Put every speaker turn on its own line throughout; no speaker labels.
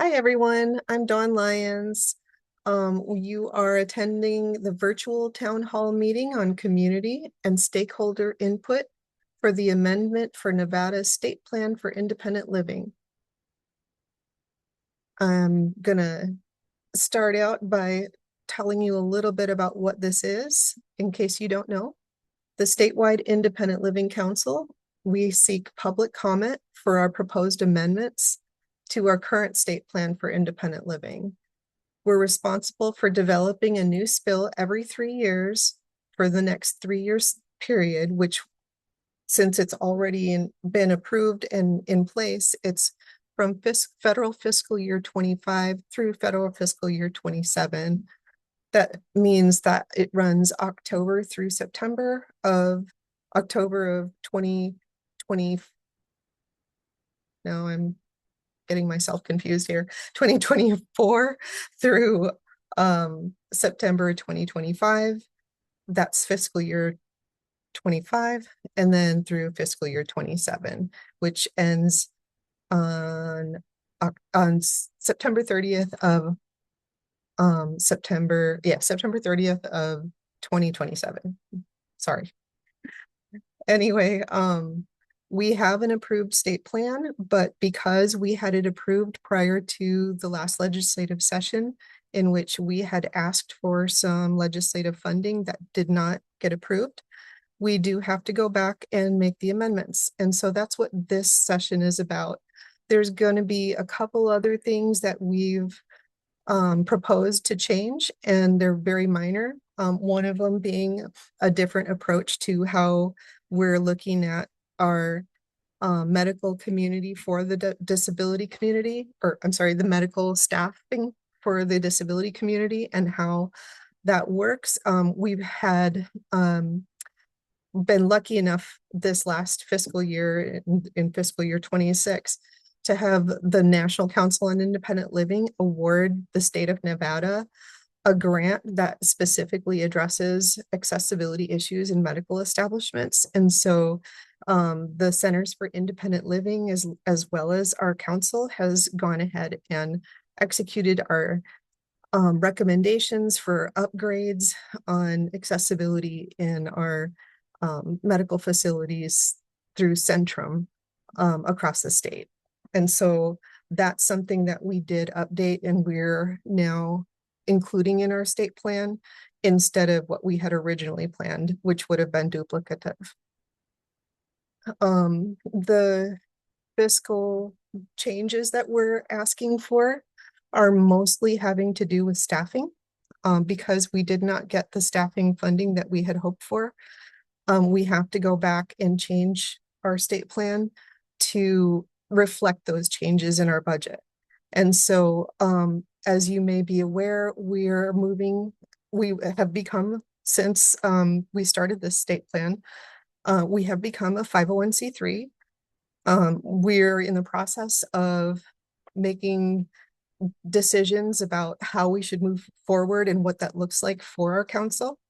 Hi, everyone. I'm Dawn Lyons. You are attending the virtual town hall meeting on community and stakeholder input for the amendment for Nevada's state plan for independent living. I'm gonna start out by telling you a little bit about what this is, in case you don't know. The Statewide Independent Living Council, we seek public comment for our proposed amendments to our current state plan for independent living. We're responsible for developing a new SPIL every 3 years for the next 3 years period, which since it's already been approved and in place, it's from federal fiscal year 25 through federal fiscal year 27. That means that it runs October through September of 2020. Now I'm getting myself confused here. 2024 through September 2025. That's fiscal year 25, and then through fiscal year 27, which ends on September 30th of September 30th of 2027. Sorry. Anyway, we have an approved state plan, but because we had it approved prior to the last legislative session, in which we had asked for some legislative funding that did not get approved, we do have to go back and make the amendments. And so that's what this session is about. There's going to be a couple other things that we've proposed to change, and they're very minor. One of them being a different approach to how we're looking at our medical community for the disability community, or I'm sorry, the medical staffing for the disability community and how that works. We've had been lucky enough this last fiscal year, in fiscal year 26, to have the National Council on Independent Living award the state of Nevada a grant that specifically addresses accessibility issues in medical establishments. And so the Centers for Independent Living, as well as our council, has gone ahead and executed our recommendations for upgrades on accessibility in our medical facilities through Centrum across the state. And so that's something that we did update, and we're now including in our state plan instead of what we had originally planned, which would have been duplicative. The fiscal changes that we're asking for are mostly having to do with staffing, because we did not get the staffing funding that we had hoped for. We have to go back and change our state plan to reflect those changes in our budget. And so, as you may be aware, we have become, since we started this state plan, we have become a 501c3. We're in the process of making decisions about how we should move forward and what that looks like for our council.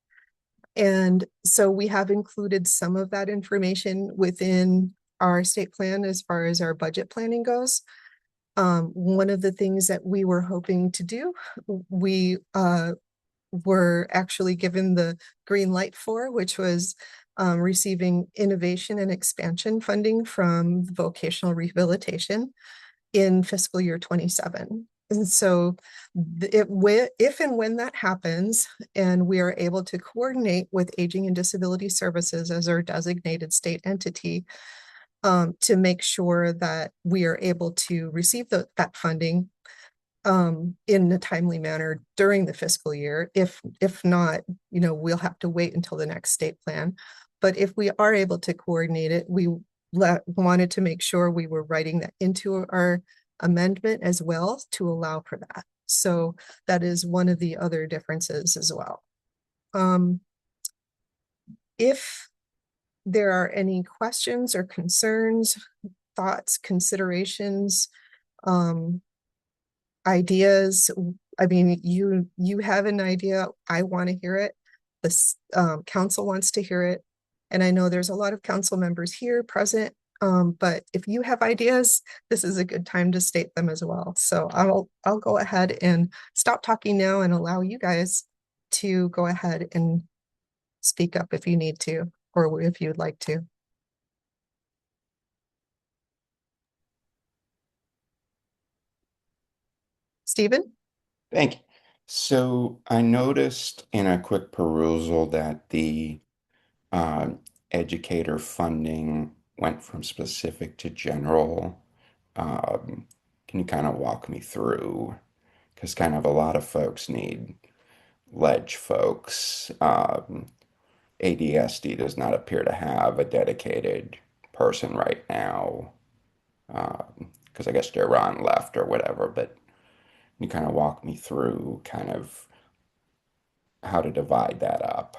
And so we have included some of that information within our state plan as far as our budget planning goes. One of the things that we were hoping to do, we were actually given the green light for, which was receiving innovation and expansion funding from vocational rehabilitation in fiscal year 27. And so if and when that happens, and we are able to coordinate with Aging and Disability Services as our designated state entity, to make sure that we are able to receive that funding in a timely manner during the fiscal year. If not, we'll have to wait until the next state plan. But if we are able to coordinate it, we wanted to make sure we were writing that into our amendment as well to allow for that. So that is one of the other differences as well. If there are any questions or concerns, thoughts, considerations, ideas, I mean, you have an idea, I want to hear it, the council wants to hear it, and I know there's a lot of council members here present But if you have ideas, this is a good time to state them as well. So I'll go ahead and stop talking now and allow you guys to go ahead and speak up if you need to, or if you'd like to. Stephen?
Thank you. So I noticed in a quick perusal that the uh, educator funding went from specific to general. Um, can you kind of walk me through? Because kind of a lot of folks need ledge folks. ADSD does not appear to have a dedicated person right now. Because I guess Ron left or whatever, but you kind of walk me through kind of how to divide that up.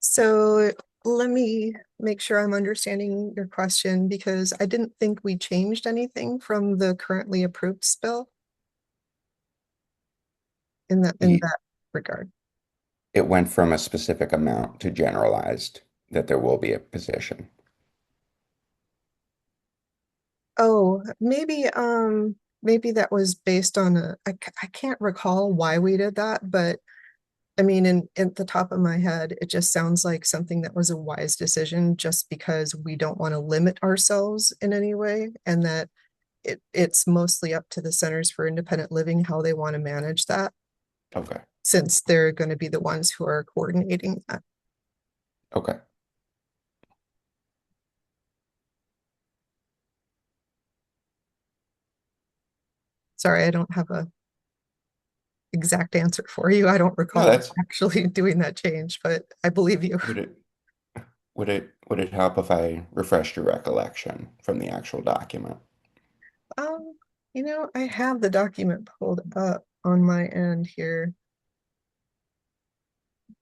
So let me make sure I'm understanding your question because I didn't think we changed anything from the currently approved spill in
Y-
that regard.
It went from a specific amount to generalized that there will be a position.
Oh, maybe that was based on I can't recall why we did that, but I mean, in the top of my head, it just sounds like something that was a wise decision just because we don't want to limit ourselves in any way, and that it's mostly up to the Centers for Independent Living how they want to manage that,
Okay.
since they're going to be the ones who are coordinating that.
Okay.
Sorry, I don't have a exact answer for you. I don't
No,
recall
that's
actually doing that change, but I believe you.
would it help if I refreshed your recollection from the actual document?
Um, I have the document pulled up on my end here.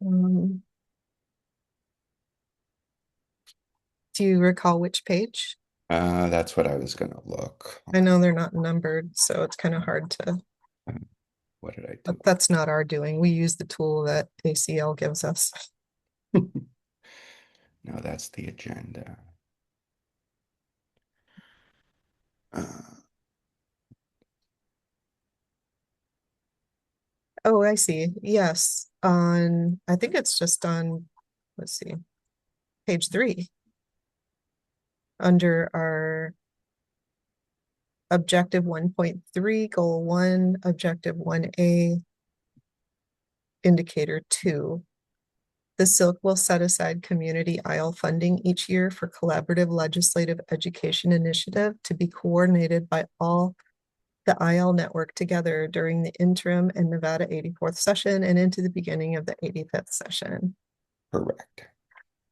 Um, do you recall which page?
That's what I was gonna look.
I know they're not numbered, so it's kind of hard to,
What did I
but
do?
that's not our doing. We use the tool that ACL gives us.
No, that's the agenda. Uh,
Oh, I see. Yes. I think it's just on, let's see, page 3 under our objective 1.3, goal 1, objective 1A, indicator 2. The Silk will set aside community aisle funding each year for collaborative legislative education initiative to be coordinated by all the IL network together during the interim and Nevada 84th session and into the beginning of the 85th session.
correct.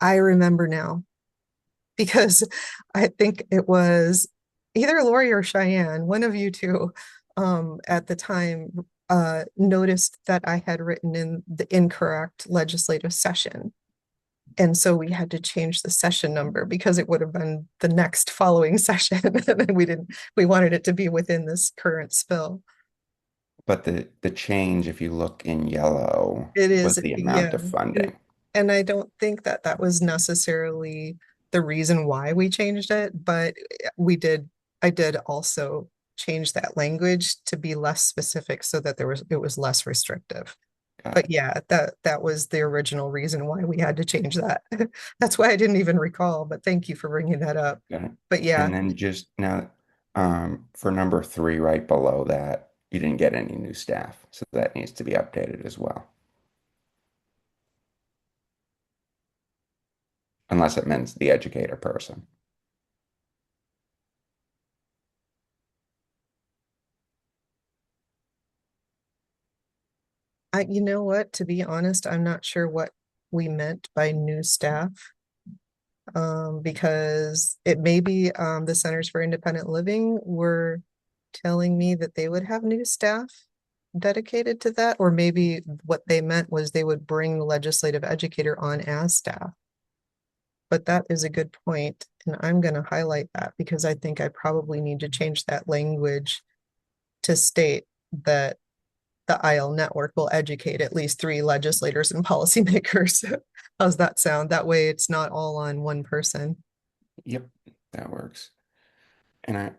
I remember now because I think it was either Lori or Cheyenne, one of you two, at the time, noticed that I had written in the incorrect legislative session. And so we had to change the session number because it would have been the next following session. And we wanted it to be within this current spill.
But the change, if you look in yellow,
It
was
is,
the
yeah.
amount of
And,
funding.
and I don't think that that was necessarily the reason why we changed it, but I did also change that language to be less specific so that it was less restrictive.
Got
But
it.
yeah, that was the original reason why we had to change that. That's why I didn't even recall, but thank you for bringing that up.
Got it.
But yeah,
And then just now, for number three, right below that, you didn't get any new staff, so that needs to be updated as well. Unless it means the educator person.
you know what? To be honest, I'm not sure what we meant by new staff. Because it may be the Centers for Independent Living were telling me that they would have new staff dedicated to that, or maybe what they meant was they would bring the legislative educator on as staff. But that is a good point, and I'm going to highlight that because I think I probably need to change that language to state that the IL network will educate at least 3 legislators and policymakers. How's that sound? That way it's not all on one person.
Yep, that works. And I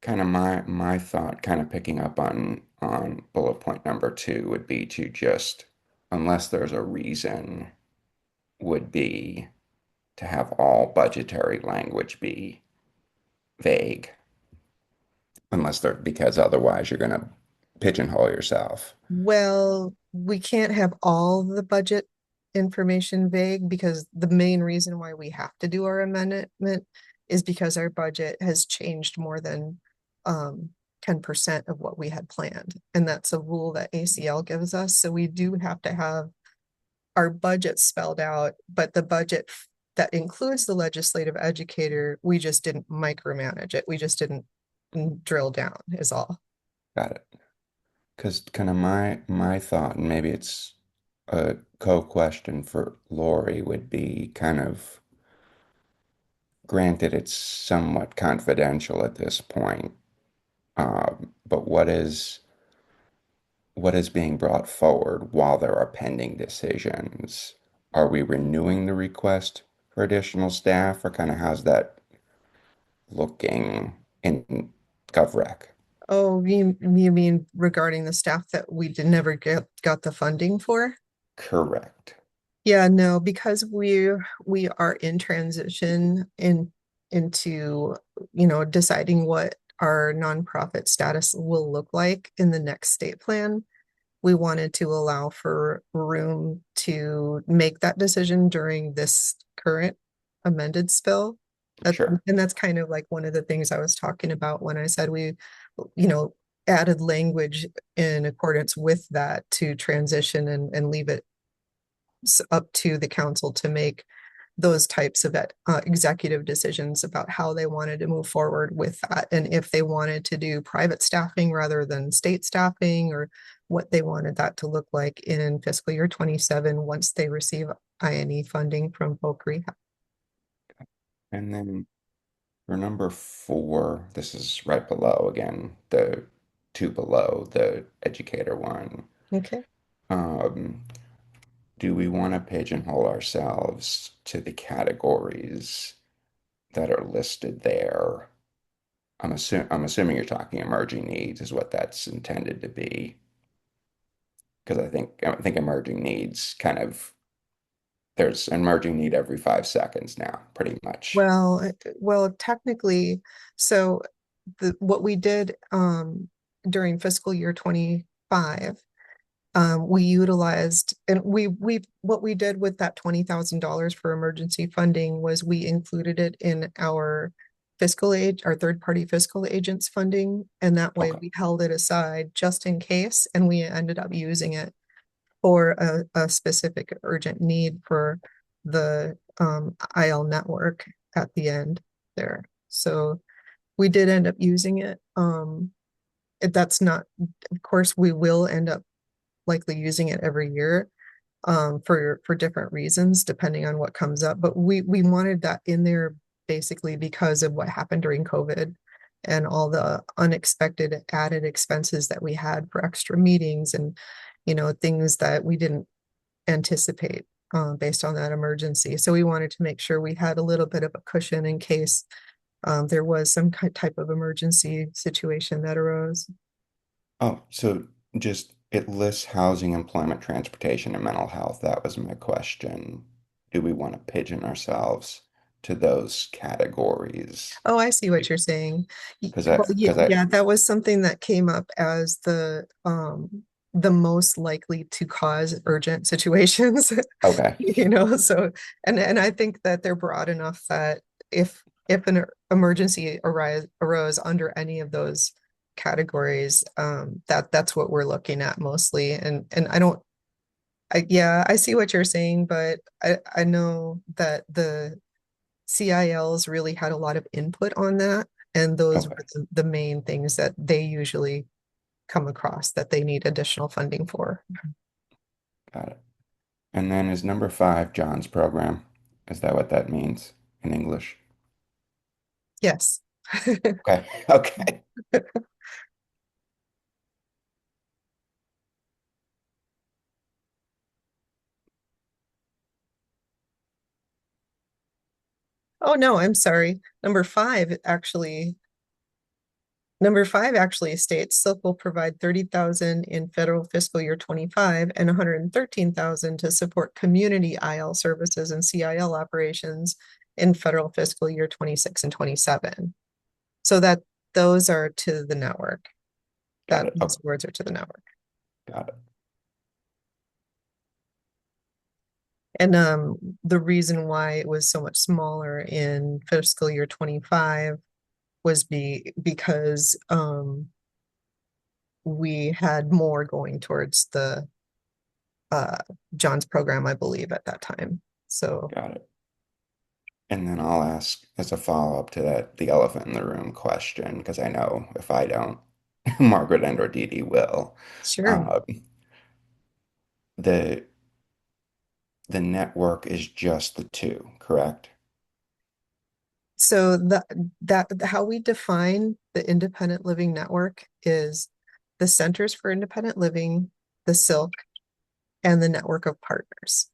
kind of my thought, kind of picking up on bullet point number two, would be to just, unless there's a reason, would be to have all budgetary language be vague, unless they're because otherwise you're going to pigeonhole yourself.
Well, we can't have all the budget information vague because the main reason why we have to do our amendment is because our budget has changed more than 10% of what we had planned. And that's a rule that ACL gives us. So we do have to have our budget spelled out, but the budget that includes the legislative educator, we just didn't micromanage it. We just didn't drill down is all.
Got it. Because kind of my thought, and maybe it's a co-question for Lori, would be kind of, granted it's somewhat confidential at this point, but what is being brought forward while there are pending decisions? Are we renewing the request for additional staff, or kind of how's that looking in GovRec?
Oh, you mean regarding the staff that we did never got the funding for?
Correct.
Yeah, no, because we are in transition into, deciding what our nonprofit status will look like in the next state plan. We wanted to allow for room to make that decision during this current amended spill.
Sure.
And that's kind of like one of the things I was talking about when I said we, you know, added language in accordance with that to transition and leave it up to the council to make those types of executive decisions about how they wanted to move forward with that. And if they wanted to do private staffing rather than state staffing, or what they wanted that to look like in fiscal year 27 once they receive INE funding from Folk Rehab.
And then for number four, this is right below again, the two below the educator one.
Okay.
Um, do we want to pigeonhole ourselves to the categories that are listed there? I'm assuming you're talking emerging needs is what that's intended to be. Because I think emerging needs kind of, there's an emerging need every 5 seconds now, pretty much.
Well, technically, so what we did during fiscal year 25, we utilized and we what we did with that $20,000 for emergency funding was we included it in our third party fiscal agents funding, and that way
Okay,
we held it aside just in case, and we ended up using it for a specific urgent need for the IL network at the end there. So we did end up using it. That's not, of course, we will end up likely using it every year for different reasons depending on what comes up. But we wanted that in there basically because of what happened during COVID and all the unexpected added expenses that we had for extra meetings and things that we didn't anticipate based on that emergency. So we wanted to make sure we had a little bit of a cushion in case there was some type of emergency situation that arose.
oh, so just it lists housing, employment, transportation, and mental health. That was my question. Do we want to pigeon ourselves to those categories?
Oh, I see what you're saying.
Because
Well,
because I,
yeah, that was something that came up as the most likely to cause urgent situations.
okay,
So and I think that they're broad enough that if an emergency arose under any of those categories, that's what we're looking at mostly. And yeah, I see what you're saying, but I know that the CILs really had a lot of input on that, and those were
okay,
the main things that they usually come across that they need additional funding for.
got it. And then is number five John's program? Is that what that means in English?
Yes.
Okay, okay.
Oh, no, I'm sorry. Number five actually states Silk will provide 30,000 in federal fiscal year 25 and 113,000 to support community IL services and CIL operations in federal fiscal year 26 and 27. So that those are to the network.
Got
That
it.
those
Okay.
words are to the network.
Got it.
And the reason why it was so much smaller in fiscal year 25 was because we had more going towards the uh John's program, I believe, at that time. So
Got it. And then I'll ask as a follow-up to that the elephant in the room question, because I know if I don't, Margaret and or Dee Dee will.
sure.
Um, the the network is just the two, correct?
So that how we define the independent living network is the Centers for Independent Living, the Silk, and the network of partners.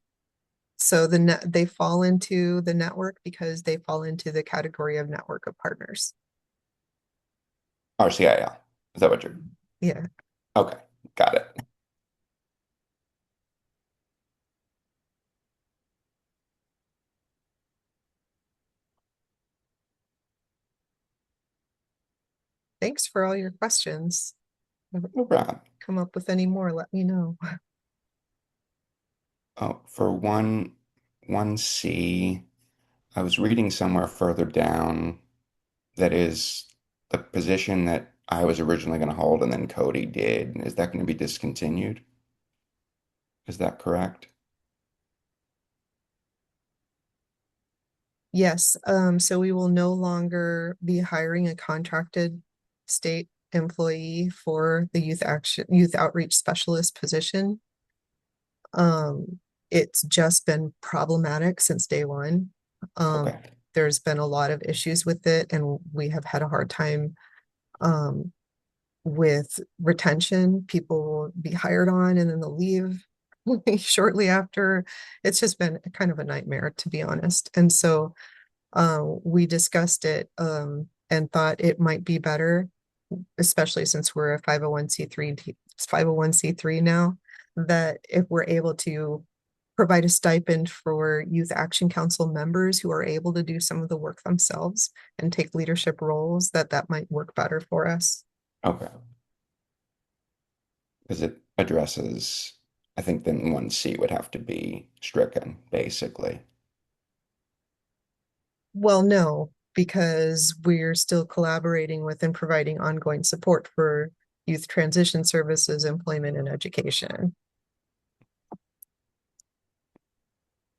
So they fall into the network because they fall into the category of network of partners.
RCIL. Is that what you're?
Yeah.
Okay, got it.
Thanks for all your questions. If you
No problem.
come up with any more, let me know.
Oh, for one C, I was reading somewhere further down that is the position that I was originally going to hold and then Cody did. Is that going to be discontinued? Is that correct?
Yes, so we will no longer be hiring a contracted state employee for the youth outreach specialist position. Um, it's just been problematic since day one. Um,
Okay.
there's been a lot of issues with it, and we have had a hard time um, with retention. People will be hired on and then they'll leave shortly after. It's just been kind of a nightmare, to be honest. And so we discussed it and thought it might be better, especially since we're a 501c3 now, that if we're able to provide a stipend for Youth Action Council members who are able to do some of the work themselves and take leadership roles, that might work better for us.
Okay. Because it addresses, I think then one C would have to be stricken, basically.
Well, no, because we're still collaborating with and providing ongoing support for youth transition services, employment, and education.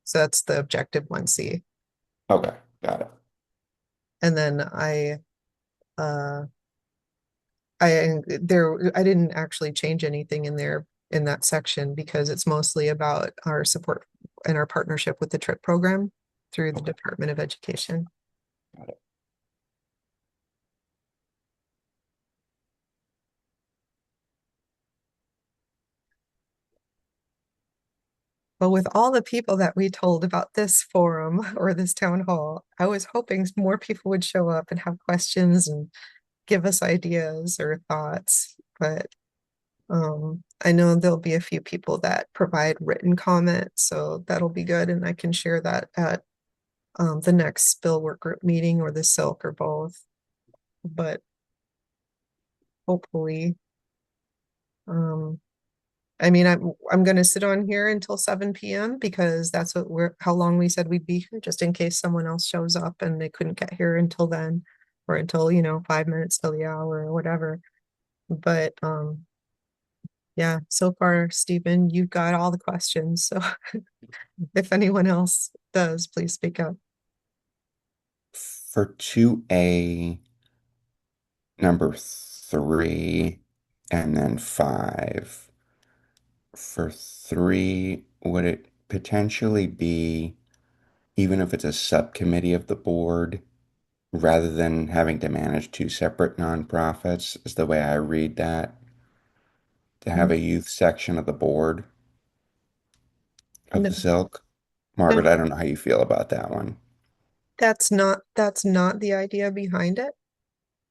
So that's the objective 1C.
Okay, got it.
And then uh I didn't actually change anything in there in that section because it's mostly about our support and our partnership with the TRIP program through the
Okay,
Department of Education.
got it.
But with all the people that we told about this forum or this town hall, I was hoping more people would show up and have questions and give us ideas or thoughts. But I know there'll be a few people that provide written comments, so that'll be good, and I can share that at the next spill work group meeting or the silk or both. But hopefully, um, I mean, I'm going to sit on here until 7 p.m. because that's what we're how long we said we'd be here, just in case someone else shows up and they couldn't get here until then, or until 5 minutes till the hour or whatever. But yeah, so far, Stephen, you've got all the questions. So if anyone else does, please speak up.
For 2A, number 3, and then 5. For 3, would it potentially be, even if it's a subcommittee of the board, rather than having to manage two separate nonprofits, is the way I read that, to have a youth section of the board of
No,
the Silk?
no,
Margaret, I don't know how you feel about that one.
That's not the idea behind it.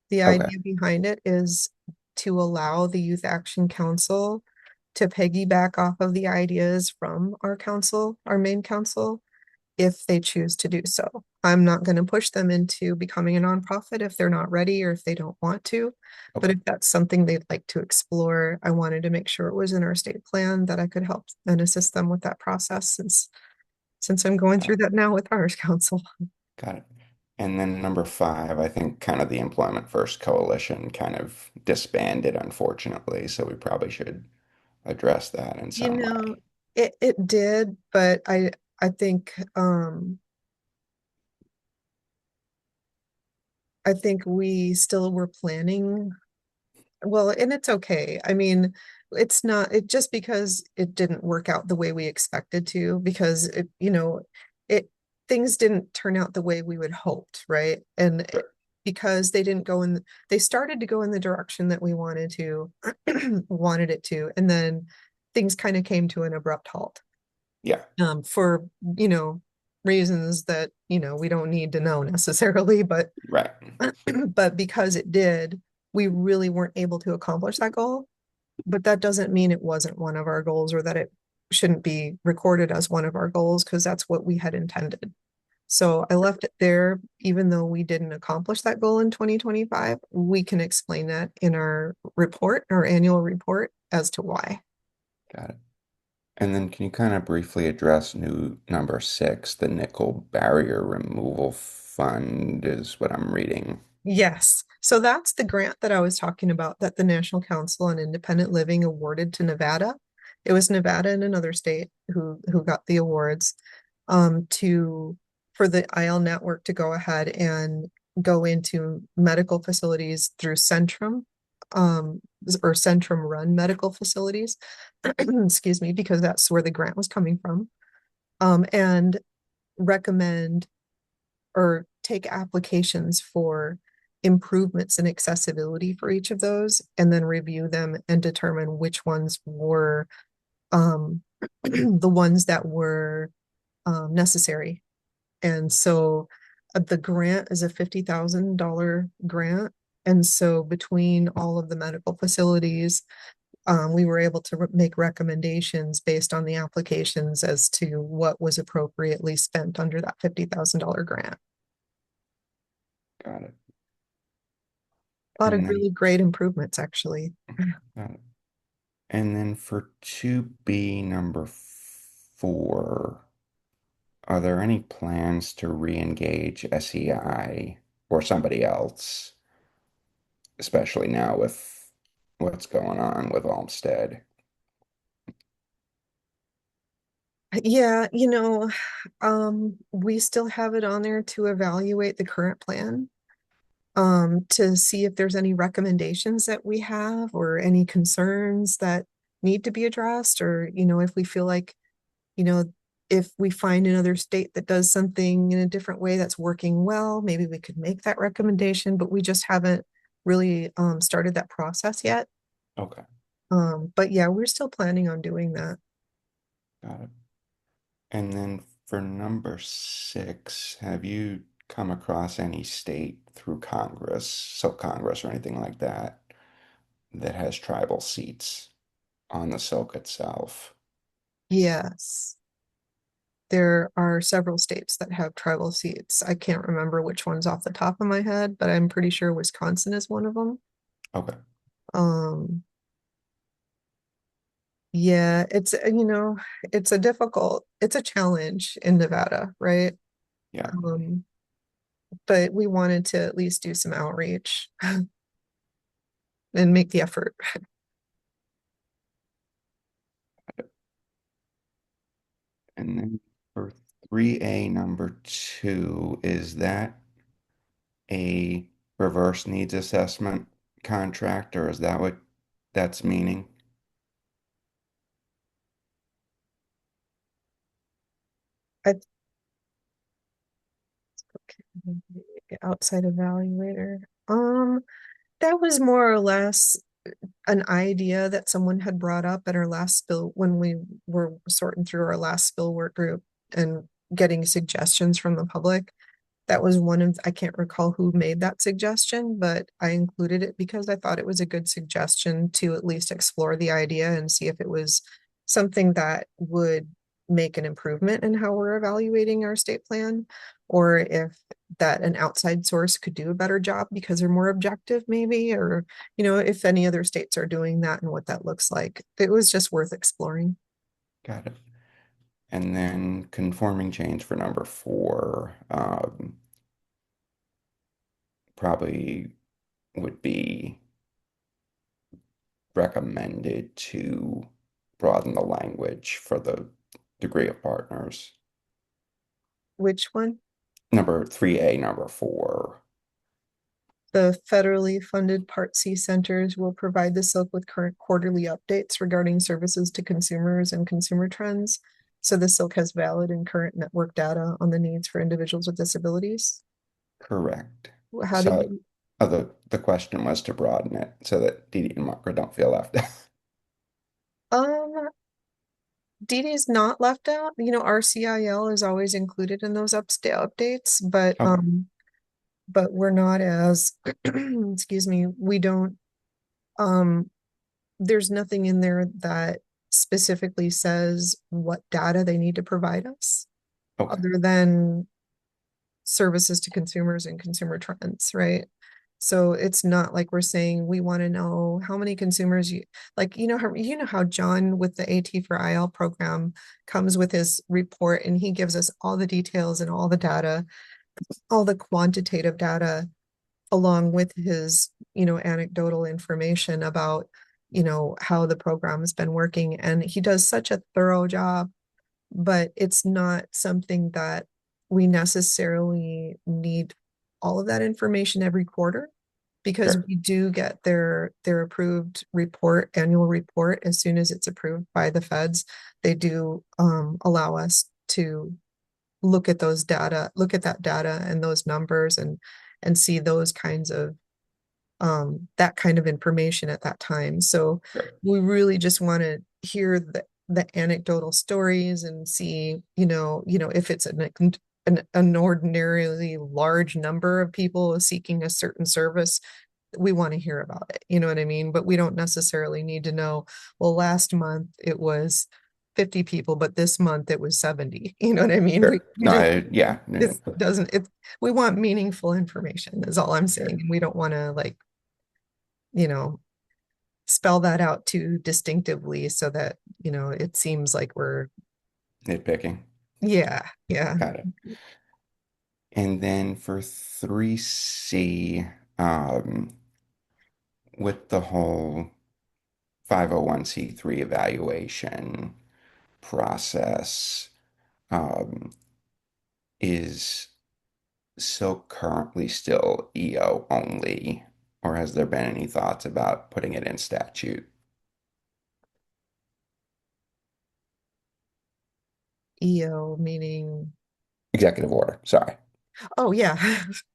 The
Okay,
idea behind it is to allow the Youth Action Council to piggyback off of the ideas from our council, our main council, if they choose to do so. I'm not going to push them into becoming a nonprofit if they're not ready or if they don't want to. But
okay.
if that's something they'd like to explore, I wanted to make sure it was in our state plan that I could help and assist them with that process since I'm going
Got
through
it.
that now with ours council.
Got it. And then number five, I think kind of the Employment First Coalition kind of disbanded, unfortunately. So we probably should address that in
You
some
know,
way.
it did, but I think we still were planning. Well, and it's okay. I mean, it's not it just because it didn't work out the way we expected to, because it things didn't turn out the way we would hoped, right? Because they started to go in the direction that we wanted it to, and then things kind of came to an abrupt halt.
Yeah,
For, you know, reasons that, we don't need to know necessarily, but
right.
but because it did, we really weren't able to accomplish that goal. But that doesn't mean it wasn't one of our goals or that it shouldn't be recorded as one of our goals, because that's what we had intended. So I left it there, even though we didn't accomplish that goal in 2025. We can explain that in our annual report as to why.
Got it. And then can you kind of briefly address new number six, the nickel barrier removal fund is what I'm reading.
Yes. So that's the grant that I was talking about that the National Council on Independent Living awarded to Nevada. It was Nevada and another state who got the awards to for the IL network to go ahead and go into medical facilities through Centrum, um, or Centrum run medical facilities. Excuse me, because that's where the grant was coming from. And recommend or take applications for improvements in accessibility for each of those, and then review them and determine which ones were um, the ones that were necessary. And so the grant is a $50,000 grant. And so between all of the medical facilities, we were able to make recommendations based on the applications as to what was appropriately spent under that $50,000 grant.
Got it.
A lot of
And then,
really great improvements, actually.
got it. And then for 2B number four, are there any plans to re-engage SEI or somebody else, especially now with what's going on with Olmsted?
Yeah, we still have it on there to evaluate the current plan, to see if there's any recommendations that we have or any concerns that need to be addressed, or, if we feel like, you know, if we find another state that does something in a different way that's working well, maybe we could make that recommendation, but we just haven't really started that process yet.
Okay,
But yeah, we're still planning on doing that.
got it. And then for number six, have you come across any state through Congress, so Congress or anything like that, that has tribal seats on the silk itself?
Yes. There are several states that have tribal seats. I can't remember which ones off the top of my head, but I'm pretty sure Wisconsin is one of them.
Okay,
Um, yeah, it's a challenge in Nevada, right?
yeah.
Um, but we wanted to at least do some outreach and make the effort.
And then for 3A number two, is that a reverse needs assessment contract, or is that what that's meaning?
I, outside evaluator. That was more or less an idea that someone had brought up at our last spill when we were sorting through our last spill work group and getting suggestions from the public. That was one of, I can't recall who made that suggestion, but I included it because I thought it was a good suggestion to at least explore the idea and see if it was something that would make an improvement in how we're evaluating our state plan, or if that an outside source could do a better job because they're more objective, maybe, or, if any other states are doing that and what that looks like. It was just worth exploring.
Got it. And then conforming change for number four, probably would be recommended to broaden the language for the degree of partners.
Which one?
Number 3A, number four.
The federally funded Part C centers will provide the Silk with current quarterly updates regarding services to consumers and consumer trends. So the Silk has valid and current network data on the needs for individuals with disabilities.
Correct.
How do
So
you,
the question was to broaden it so that Dee Dee and Margaret don't feel left out.
um, Dee Dee's not left out. Our CIL is always included in those updates,
Okay.
but we're not as, excuse me, we don't, um, there's nothing in there that specifically says what data they need to provide us
Okay.
other than services to consumers and consumer trends, right? So it's not like we're saying we want to know how many consumers you like, how John with the AT for IL program comes with his report and he gives us all the details and all the data, all the quantitative data along with his, anecdotal information about, how the program has been working. And he does such a thorough job, but it's not something that we necessarily need all of that information every quarter because
Sure.
we do get their approved report, annual report, as soon as it's approved by the feds. They do allow us to look at that data and those numbers and see those kinds of that kind of information at that time. So
Sure.
we really just want to hear the anecdotal stories and see, if it's an ordinarily large number of people seeking a certain service, we want to hear about it. You know what I mean? But we don't necessarily need to know, well, last month it was 50 people, but this month it was 70. You know what I mean? We,
Sure.
we
No,
just,
yeah.
it doesn't, it, we want meaningful information is all I'm saying.
Sure.
And we don't want to like, you know, spell that out too distinctively so that, it seems like we're,
Nitpicking.
yeah, yeah.
Got it. And then for 3C, um, with the whole 501c3 evaluation process, um, is Silk currently still EO only, or has there been any thoughts about putting it in statute?
EO meaning,
Executive order, sorry.
oh yeah.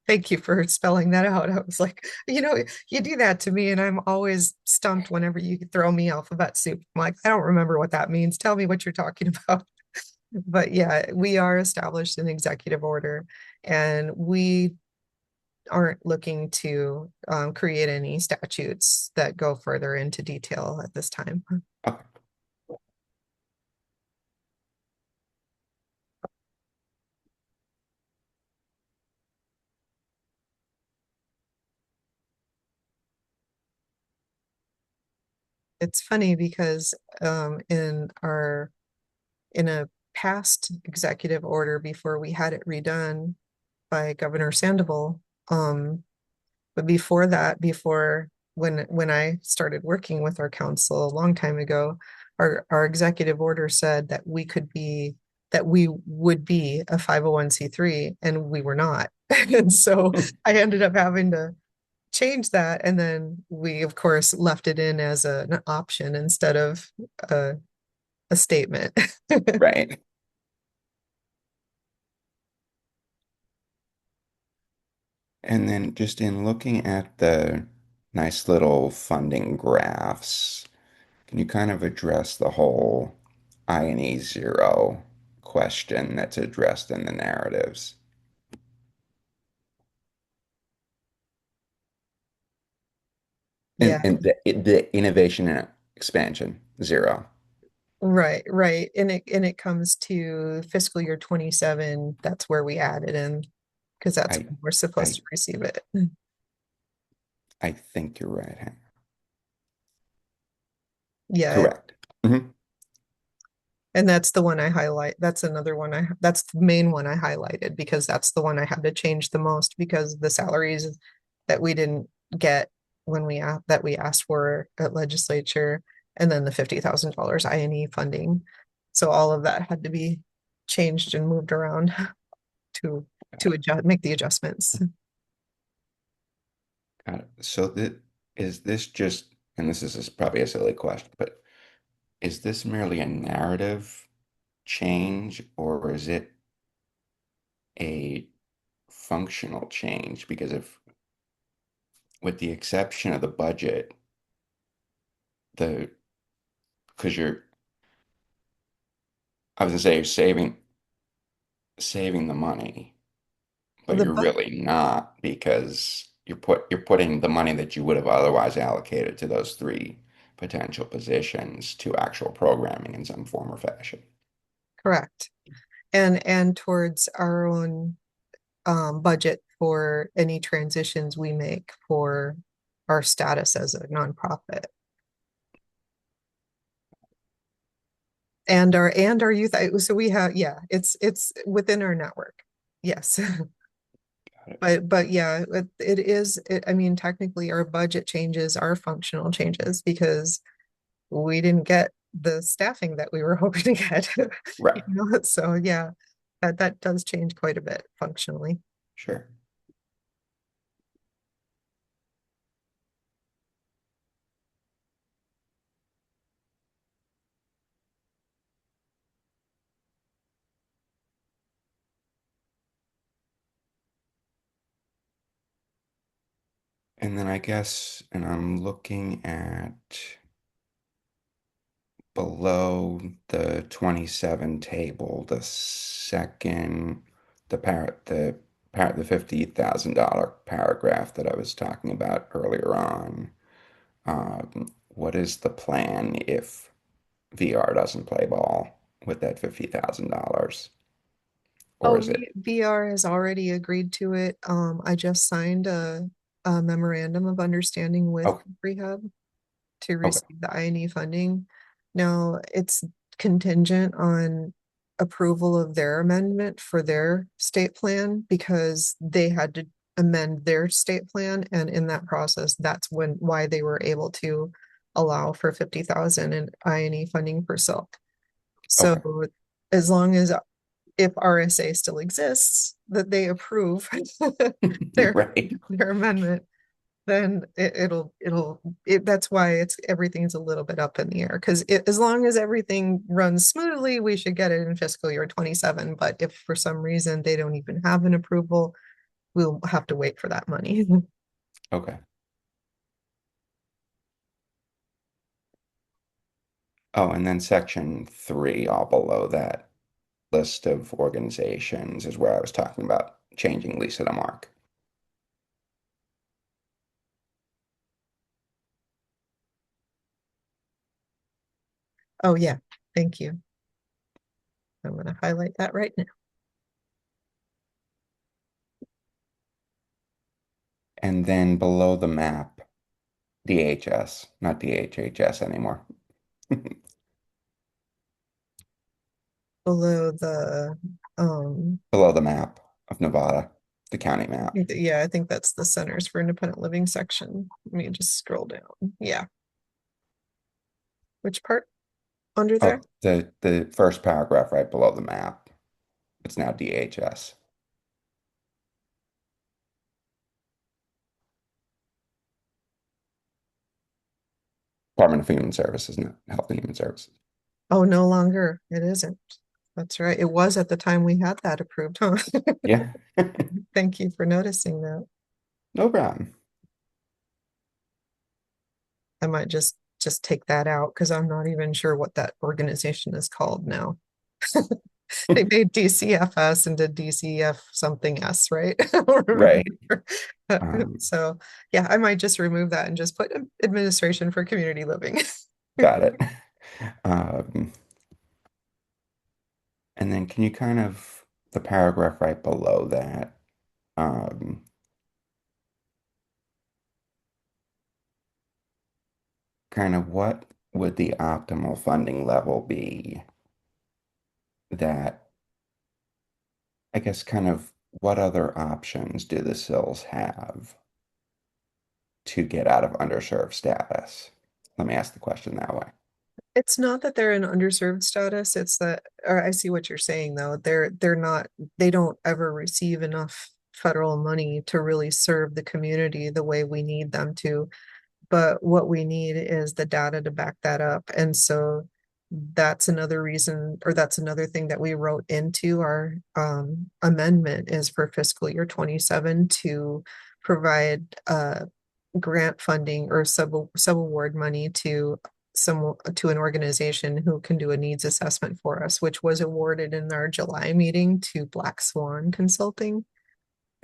Thank you for spelling that out. I was like, you do that to me and I'm always stumped whenever you throw me alphabet soup. I'm like, I don't remember what that means. Tell me what you're talking about. But yeah, we are established in executive order and we aren't looking to create any statutes that go further into detail at this time.
Okay.
It's funny because in a past executive order before we had it redone by Governor Sandoval, but before that, before when I started working with our council a long time ago, our executive order said that we would be a 501c3 and we were not. And so I ended up having to change that. And then we, of course, left it in as an option instead of a, a statement.
Right. And then just in looking at the nice little funding graphs, can you kind of address the whole I&E zero question that's addressed in the narratives?
Yeah,
And the innovation and expansion, zero.
right. And it comes to fiscal year 27, that's where we added in, because that's
I
when we're supposed
I
to receive it.
I think you're right.
Yeah,
Correct. Hmm.
and that's the one I highlight. That's another one that's the main one I highlighted because that's the one I had to change the most because the salaries that we didn't get when that we asked for at legislature, and then the $50,000 INE funding. So all of that had to be changed and moved around to make the adjustments.
Got it. So is this just, and this is probably a silly question, but is this merely a narrative change or is it a functional change? Because if, with the exception of the budget, the because I was gonna say you're saving the money,
Well,
but you're really not because you're putting the money that you would have otherwise allocated to those three potential positions to actual programming in some form or fashion.
correct. And towards our own budget for any transitions we make for our status as a nonprofit. And our youth, so we have, yeah, it's within our network. Yes.
Got it.
But yeah, it is, I mean, technically our budget changes are functional changes because we didn't get the staffing that we were hoping to get.
Right.
So yeah, that does change quite a bit functionally.
Sure. And then I guess, and I'm looking at below the 27 table, the $50,000 paragraph that I was talking about earlier on. What is the plan if VR doesn't play ball with that $50,000? Or
Oh,
is it?
VR has already agreed to it. I just signed a memorandum of understanding with
Oh,
Rehab to
okay,
receive the INE funding. Now, it's contingent on approval of their amendment for their state plan because they had to amend their state plan. And in that process, that's why they were able to allow for 50,000 in INE funding for silk. So
okay.
as long as if RSA still exists, that they approve their
Right.
their amendment, then that's why everything's a little bit up in the air. Because as long as everything runs smoothly, we should get it in fiscal year 27. But if for some reason they don't even have an approval, we'll have to wait for that money.
Okay. Oh, and then section three, all below that list of organizations is where I was talking about changing Lisa to Mark.
Oh yeah, thank you. I'm going to highlight that right now.
And then below the map, DHS, not DHHS anymore.
Below the
Below the map of Nevada, the county map.
yeah, I think that's the Centers for Independent Living section. Let me just scroll down. Yeah. Which part under there?
Oh, the first paragraph right below the map. It's now DHS, Department of Human Services, not Health and Human Services.
Oh, no longer. It isn't. That's right. It was at the time we had that approved, huh?
Yeah,
Thank you for noticing that.
no problem.
I might just take that out because I'm not even sure what that organization is called now. They made DCFS into DCF something S, right? I don't
Right.
remember.
Um,
So yeah, I might just remove that and just put administration for community living.
got it. Um, and then can you kind of the paragraph right below that, um, kind of what would the optimal funding level be that I guess kind of what other options do the SILs have to get out of underserved status? Let me ask the question that way.
It's not that they're in underserved status, it's that, or I see what you're saying though. They're not, they don't ever receive enough federal money to really serve the community the way we need them to. But what we need is the data to back that up. And so that's another reason, or that's another thing that we wrote into our amendment is for fiscal year 27 to provide grant funding or subaward money to to an organization who can do a needs assessment for us, which was awarded in our July meeting to Black Swan Consulting.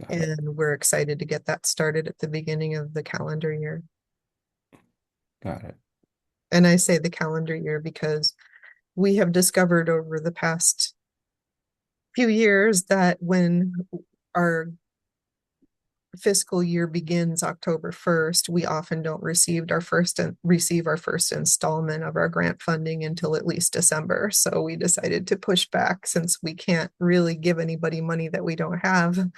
Got it.
And we're excited to get that started at the beginning of the calendar year.
Got it.
And I say the calendar year because we have discovered over the past few years that when our fiscal year begins October 1st, we often don't receive our first installment of our grant funding until at least December. So we decided to push back since we can't really give anybody money that we don't have.
Right.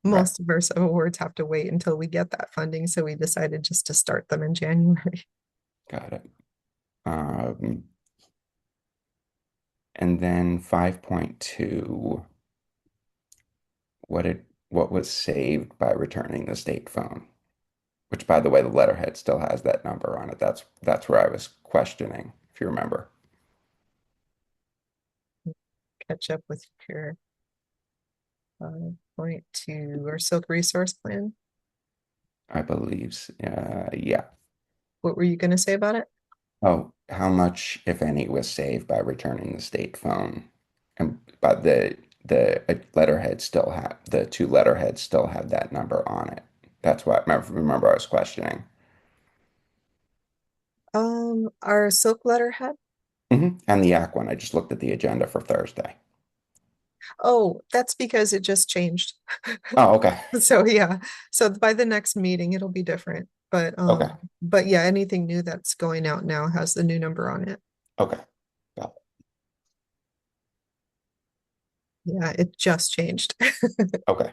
Most of our sub awards have to wait until we get that funding. So we decided just to start them in January.
Got it. And then 5.2, what was saved by returning the state phone? Which, by the way, the letterhead still has that number on it. That's where I was questioning, if you remember.
Catch up with your 5.2 or Silk Resource Plan.
I believe, yeah.
What were you going to say about it?
Oh, how much, if any, was saved by returning the state phone? And but the letterhead still have the two letterheads still have that number on it. That's what remember I was questioning.
Our Silk letterhead.
And the Yak one, I just looked at the agenda for Thursday.
Oh, that's because it just changed.
Oh, okay.
So yeah, so by the next meeting it'll be different.
Okay.
But yeah, anything new that's going out now has the new number on it.
Okay. Got
Yeah, it just changed.
it. Okay.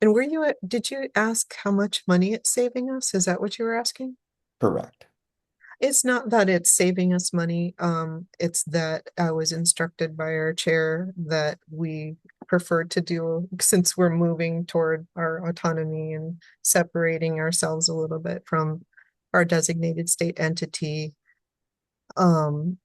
And did you ask how much money it's saving us? Is that what you were asking?
Correct.
It's not that it's saving us money. It's that I was instructed by our chair that we prefer to do since we're moving toward our autonomy and separating ourselves a little bit from our designated state entity. Um,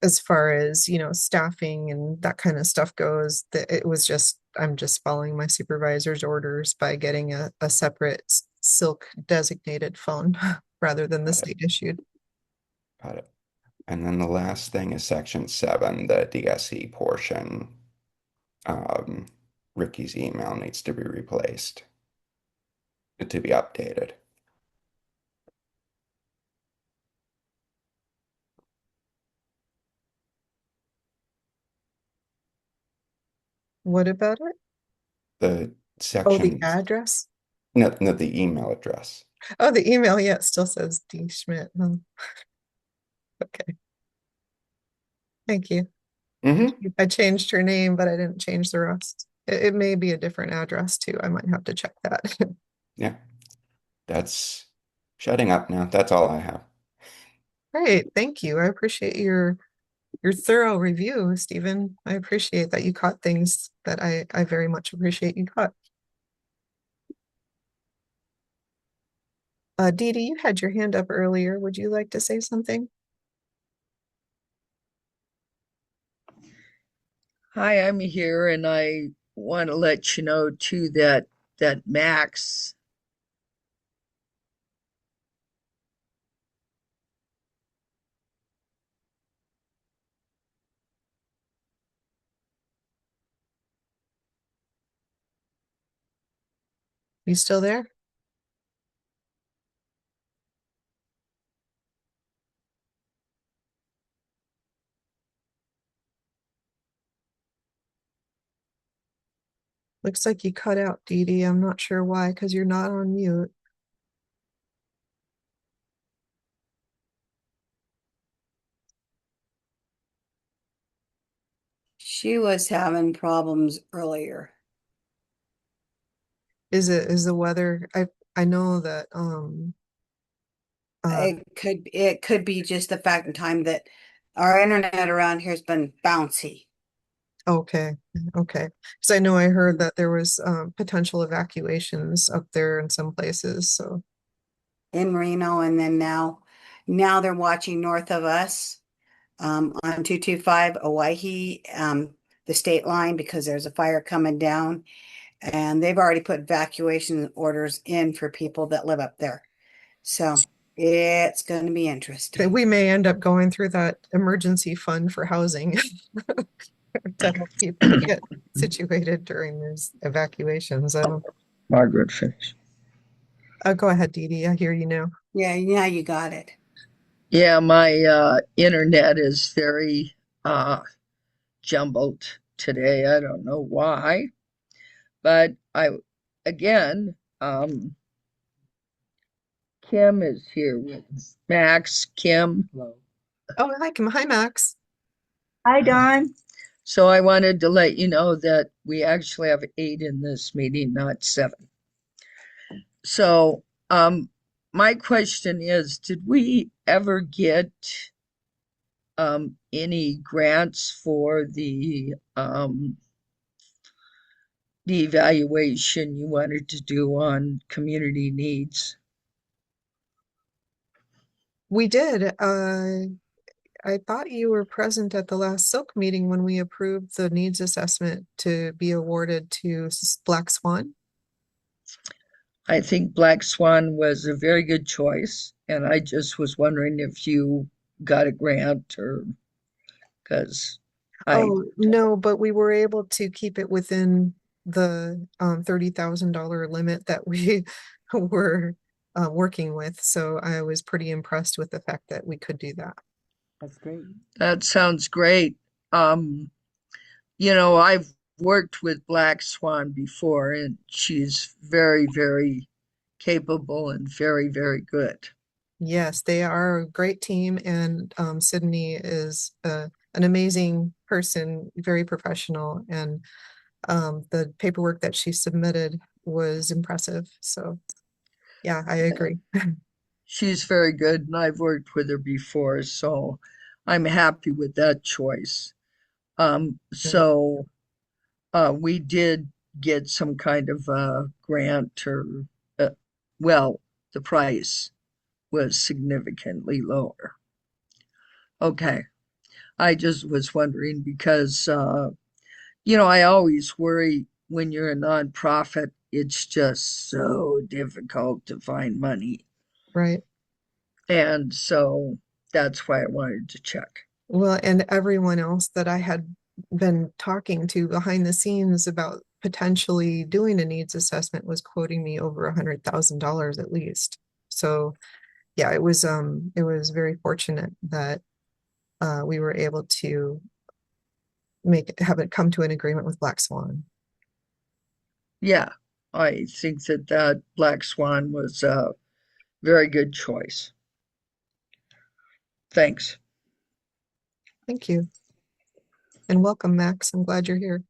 as far as, staffing and that kind of stuff goes, that it was just I'm just following my supervisor's orders by getting a separate silk designated phone rather than the
Got it.
state issued.
Got it. And then the last thing is section 7, the DSE portion. Um, Ricky's email needs to be replaced to be updated.
What about it?
The
Oh, the
sections,
address.
no, the email address.
Oh, the email. Yeah, it still says D Schmidt. Oh, okay. Thank you.
Mm-hmm.
I changed her name, but I didn't change the rest. It may be a different address too. I might have to check that.
Yeah, that's shutting up now. That's all I have.
Great. Thank you. I appreciate your thorough review, Stephen. I appreciate that you caught things that I very much appreciate you caught. Dee Dee, you had your hand up earlier. Would you like to say something?
Hi, I'm here and I want to let you know too that Max,
You still there? Looks like you cut out, Dee Dee. I'm not sure why, because you're not on mute.
She was having problems earlier.
Is the weather? I know that uh
It could be just the fact and time that our internet around here has been bouncy
okay, okay. Because I know I heard that there was potential evacuations up there in some places. So
in Reno, and then now they're watching north of us on 225 Owyhee, the state line, because there's a fire coming down, and they've already put evacuation orders in for people that live up there. So it's going to be
okay,
interesting.
we may end up going through that emergency fund for housing to help people get situated during these evacuations. I don't.
Margaret finished.
Go ahead, Dee Dee. I hear you now.
Yeah, yeah, you got it.
Yeah, my internet is very jumbled today. I don't know why, but I again, Kim is here with Max. Kim. Hello.
Oh, hi, Max.
Hi, Don. So I wanted to let you know that we actually have 8 in this meeting, not 7. So, my question is, did we ever get any grants for the evaluation you wanted to do on community needs?
We did. I thought you were present at the last Silk meeting when we approved the needs assessment to be awarded to Black Swan.
I think Black Swan was a very good choice, and I just was wondering if you got a grant or because I
Oh, no, but we were able to keep it within the $30,000 limit that we were working with. So I was pretty impressed with the fact that we could do that.
That's great. That sounds great. Um, I've worked with Black Swan before, and she's very, very capable and very, very good.
Yes, they are a great team, and Sydney is an amazing person, very professional, and the paperwork that she submitted was impressive. So, yeah, I agree.
She's very good, and I've worked with her before, so I'm happy with that choice. So we did get some kind of grant, or uh, well, the price was significantly lower. Okay, I just was wondering because I always worry when you're a nonprofit, it's just so difficult to find money.
Right.
And so that's why I wanted to check.
Well, and everyone else that I had been talking to behind the scenes about potentially doing a needs assessment was quoting me over $100,000 at least. So yeah, it was very fortunate that we were able to have it come to an agreement with Black Swan.
Yeah, I think that Black Swan was a very good choice. Thanks.
Thank you. And welcome, Max. I'm glad you're here.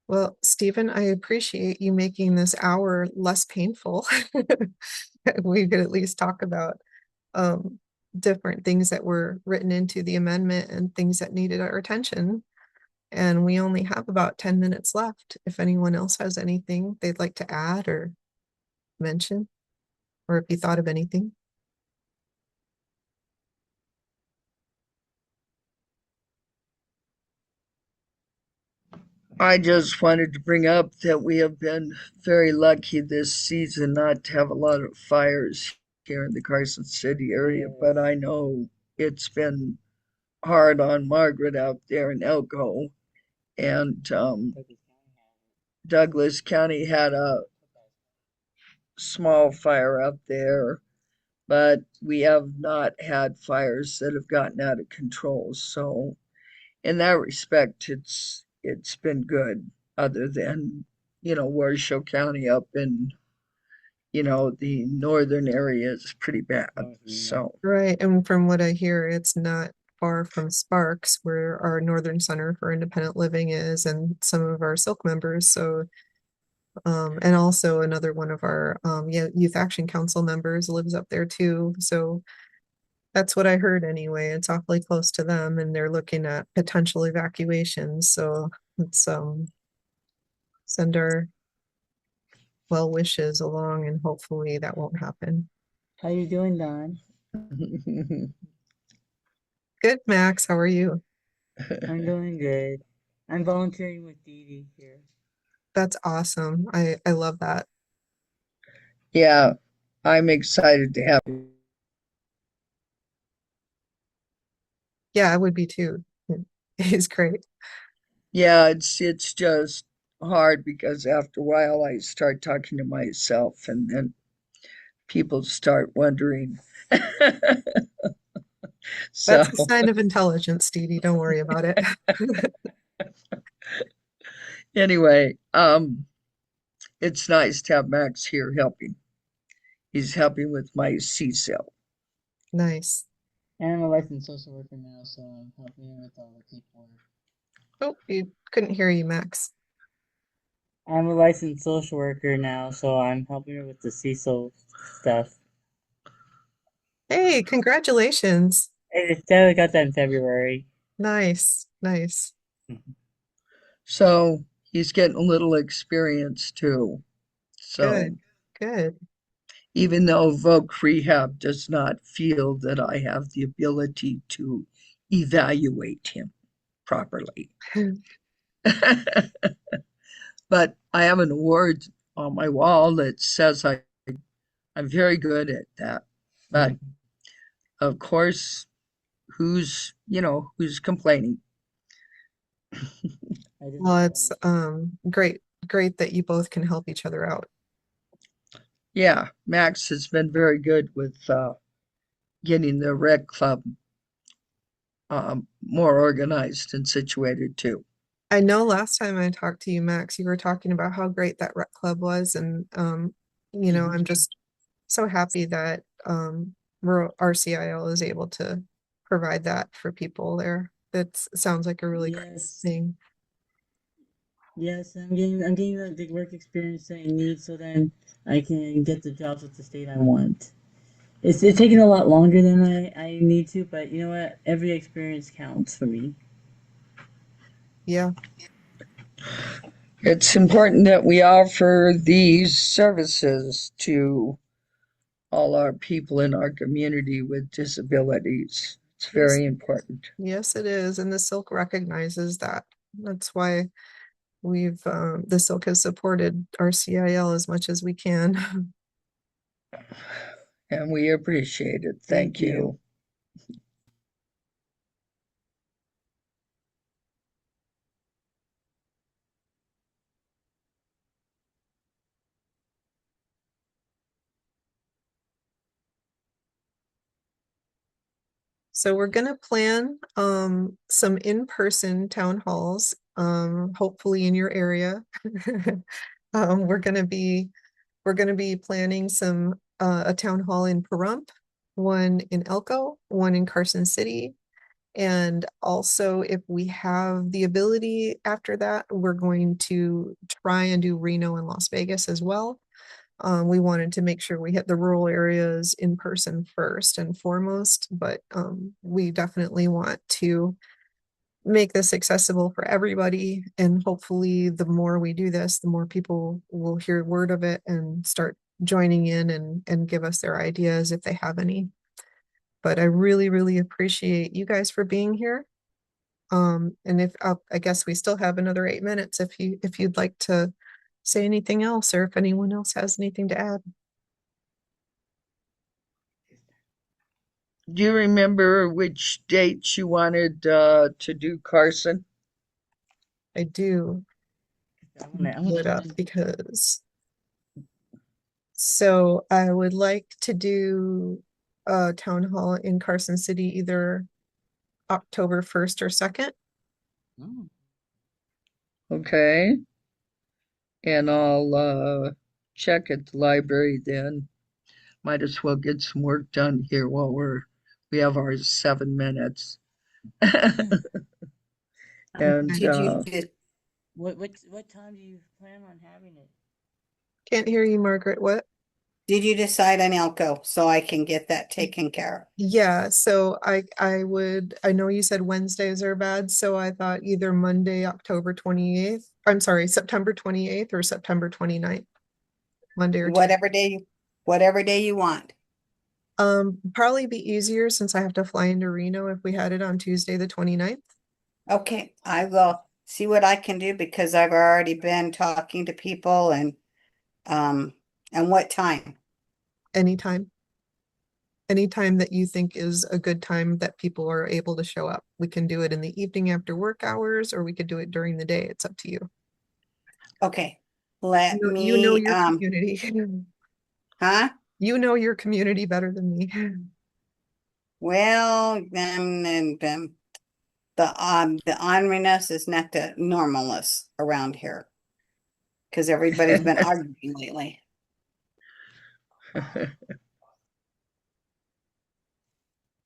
Well, Stephen, I appreciate you making this hour less painful. We could at least talk about um, different things that were written into the amendment and things that needed our attention. And we only have about 10 minutes left. If anyone else has anything they'd like to add or mention, or if you thought of anything.
I just wanted to bring up that we have been very lucky this season not to have a lot of fires here in the Carson City area, but I know it's been hard on Margaret out there in Elko. And Douglas County had a small fire up there, but we have not had fires that have gotten out of control. So in that respect, it's been good, other than, Washoe County up in, the northern area is pretty bad. So
Right. And from what I hear, it's not far from Sparks, where our Northern Center for Independent Living is, and some of our Silk members. So, and also another one of our Youth Action Council members lives up there too. So that's what I heard anyway. It's awfully close to them, and they're looking at potential evacuations. So let's send our well wishes along, and hopefully that won't happen.
How you doing, Don?
Good, Max. How are you?
I'm doing good. I'm volunteering with Dee Dee here.
That's awesome. I love that.
yeah, I'm excited to have.
Yeah, I would be too. He's great.
Yeah, it's just hard because after a while I start talking to myself and then people start wondering.
That's
So
a sign of intelligence, Dee Dee. Don't worry about it.
anyway, it's nice to have Max here helping. He's helping with my CSIL.
Nice.
And I'm a licensed social worker now, so I'm helping her with all the paperwork.
Oh, you couldn't hear you, Max.
I'm a licensed social worker now, so I'm helping her with the CECL stuff.
Hey, congratulations.
I got that in February.
Nice, nice.
So he's getting a little experience too. So
Good, good.
even though Voc Rehab does not feel that I have the ability to evaluate him properly. But I have an award on my wall that says I'm very good at that. But of course, who's complaining?
Well, it's great that you both can help each other out.
Yeah, Max has been very good with getting the rec club more organized and situated too.
I know last time I talked to you, Max, you were talking about how great that rec club was, and I'm just so happy that rural RCIL is able to provide that for people there. That sounds like a really great
Yes,
thing.
yes, I'm getting the work experience that I need, so then I can get the jobs with the state I want. It's taking a lot longer than I need to, but you know what? Every experience counts for me.
Yeah.
It's important that we offer these services to all our people in our community with disabilities. It's
Yes.
very important.
Yes, it is. And the Silk recognizes that. That's why the Silk has supported our CIL as much as we can.
And we appreciate it. Thank you.
So we're gonna plan some in-person town halls, hopefully in your area. We're gonna be planning a town hall in Pahrump, one in Elko, one in Carson City. And also, if we have the ability after that, we're going to try and do Reno and Las Vegas as well. We wanted to make sure we hit the rural areas in person first and foremost, but we definitely want to make this accessible for everybody. And hopefully the more we do this, the more people will hear word of it and start joining in and give us their ideas if they have any. But I really, really appreciate you guys for being here. And if I guess we still have another 8 minutes if you'd like to say anything else or if anyone else has anything to add.
Do you remember which dates you wanted to do, Carson?
I do
I
pull
wanna
it up
attend.
because so I would like to do a town hall in Carson City either October 1st or 2nd.
Oh,
Okay. And I'll check at the library then. Might as well get some work done here while we have our 7 minutes. And
Did you just,
what time do you plan on having it?
Can't hear you, Margaret. What?
did you decide on Elko so I can get that taken care
Yeah, so I know you said Wednesdays are bad, so I thought either Monday, October 28th. I'm sorry, September 28th or September 29th. Monday or
of?
Tuesday.
Whatever day you want.
Probably be easier since I have to fly into Reno if we had it on Tuesday, the 29th.
Okay, I will see what I can do because I've already been talking to people um and what time?
Anytime. Anytime that you think is a good time that people are able to show up. We can do it in the evening after work hours, or we could do it during the day. It's up to you.
Okay. Let
You know
me
your community.
huh?
You know your community better than me.
Well, the orneriness is not the normalness around here because everybody's been arguing lately.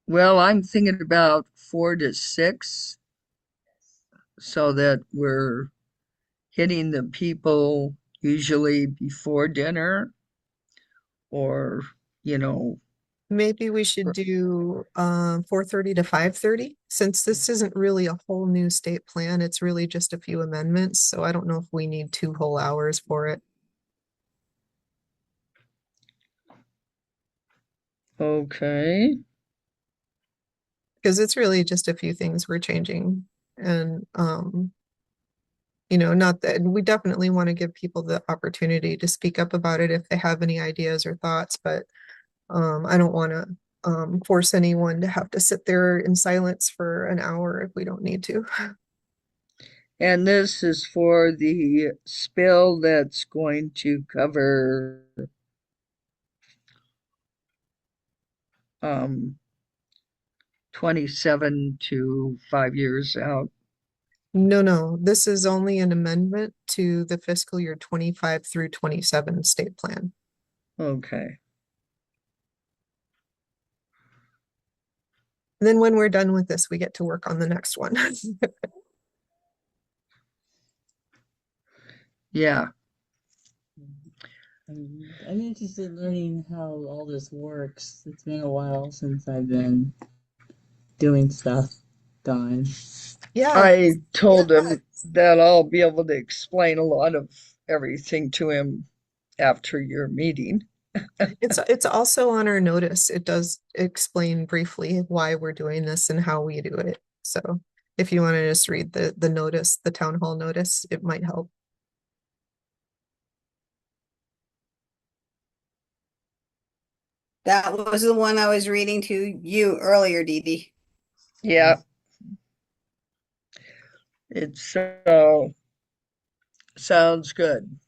Well, I'm thinking about 4 to 6 so that we're hitting the people usually before dinner or, you know,
Maybe we should do 4:30 to 5:30 since this isn't really a whole new state plan. It's really just a few amendments. So I don't know if we need 2 whole hours for it
okay.
because it's really just a few things we're changing. And not that we definitely want to give people the opportunity to speak up about it if they have any ideas or thoughts, but I don't want to force anyone to have to sit there in silence for an hour if we don't need to.
And this is for the spill that's going to cover um 27 to 5 years out.
No, this is only an amendment to the fiscal year 25 through 27 state plan.
Okay.
And then when we're done with this, we get to work on the next one.
Yeah.
I'm interested in learning how all this works. It's been a while since I've been doing stuff, Don.
Yeah,
I told him that I'll be able to explain a lot of everything to him after your meeting.
it's also on our notice. It does explain briefly why we're doing this and how we do it. So if you want to just read the notice, the town hall notice, it might help.
That was the one I was reading to you earlier, Dee Dee.
Yeah, it's sounds good.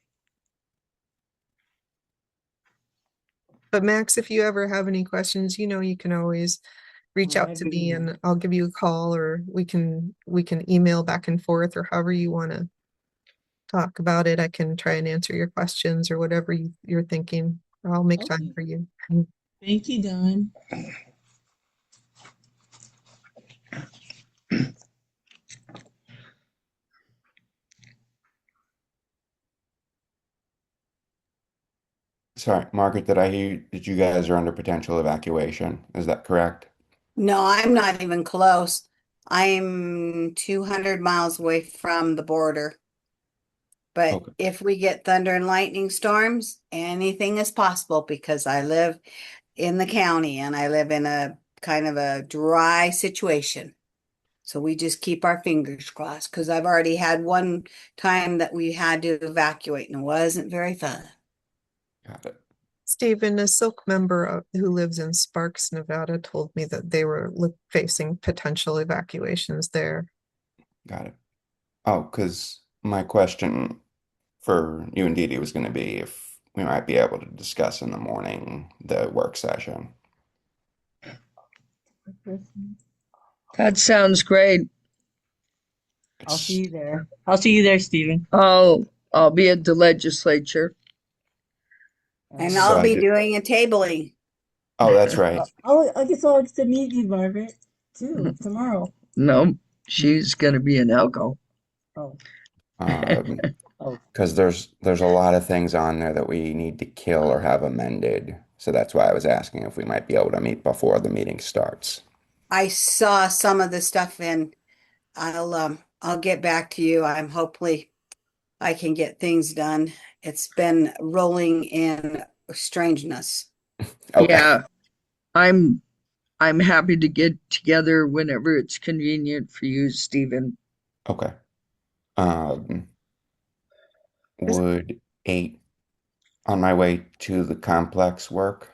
But Max, if you ever have any questions, you can always reach out
I've
to me
been
and I'll give you a call or we can email back and forth or however you want to talk about it. I can try and answer your questions or whatever you're thinking. I'll make time
okay.
for you.
Thank you, Don.
Sorry, Margaret, did I hear that you guys are under potential evacuation? Is that correct?
No, I'm not even close. I'm 200 miles away from the border. But
Okay,
if we get thunder and lightning storms, anything is possible because I live in the county and I live in a kind of a dry situation. So we just keep our fingers crossed because I've already had one time that we had to evacuate and it wasn't very fun.
got it.
Stephen, a Silk member who lives in Sparks, Nevada, told me that they were facing potential evacuations there.
Got it. Oh, because my question for you and Dee Dee was going to be if we might be able to discuss in the morning the work session.
That sounds great.
I'll see
It's
you there. I'll see you there, Stephen.
I'll be at the legislature.
And
so
I'll
I
be
did.
doing a tabling.
Oh, that's right.
I guess I'll get to meet you, Margaret, too, tomorrow.
No, she's gonna be in Elko.
Oh,
Um,
oh,
because there's a lot of things on there that we need to kill or have amended. So that's why I was asking if we might be able to meet before the meeting starts.
I saw some of the stuff and I'll get back to you. I'm hopefully I can get things done. It's been rolling in strangeness.
Okay.
Yeah, I'm I'm happy to get together whenever it's convenient for you, Stephen.
Okay. Um,
Is,
would 8 on my way to the complex work?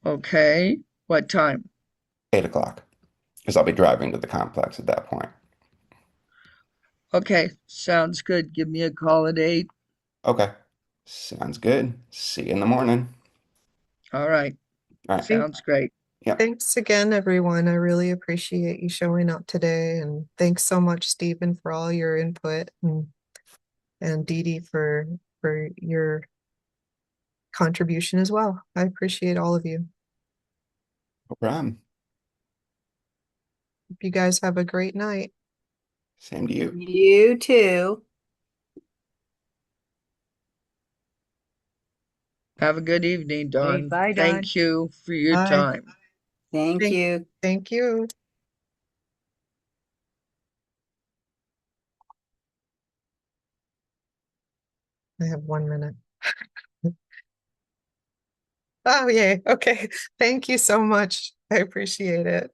Okay. What time?
8 o'clock. Because I'll be driving to the complex at that point.
Okay, sounds good. Give me a call at 8.
Okay. Sounds good. See you in the morning.
All right,
All right.
thank-
sounds great.
Yep.
Thanks again, everyone. I really appreciate you showing up today. And thanks so much, Stephen, for all your input and Dee Dee for your contribution as well. I appreciate all of you.
No problem.
Hope you guys have a great night.
Same to you.
You too.
Have a good evening,
Okay,
Dawn.
bye, Don.
Thank you for your
Bye.
time.
Thank
Thank,
you.
thank you. I have 1 minute. Oh, yay. Okay. Thank you so much. I appreciate it.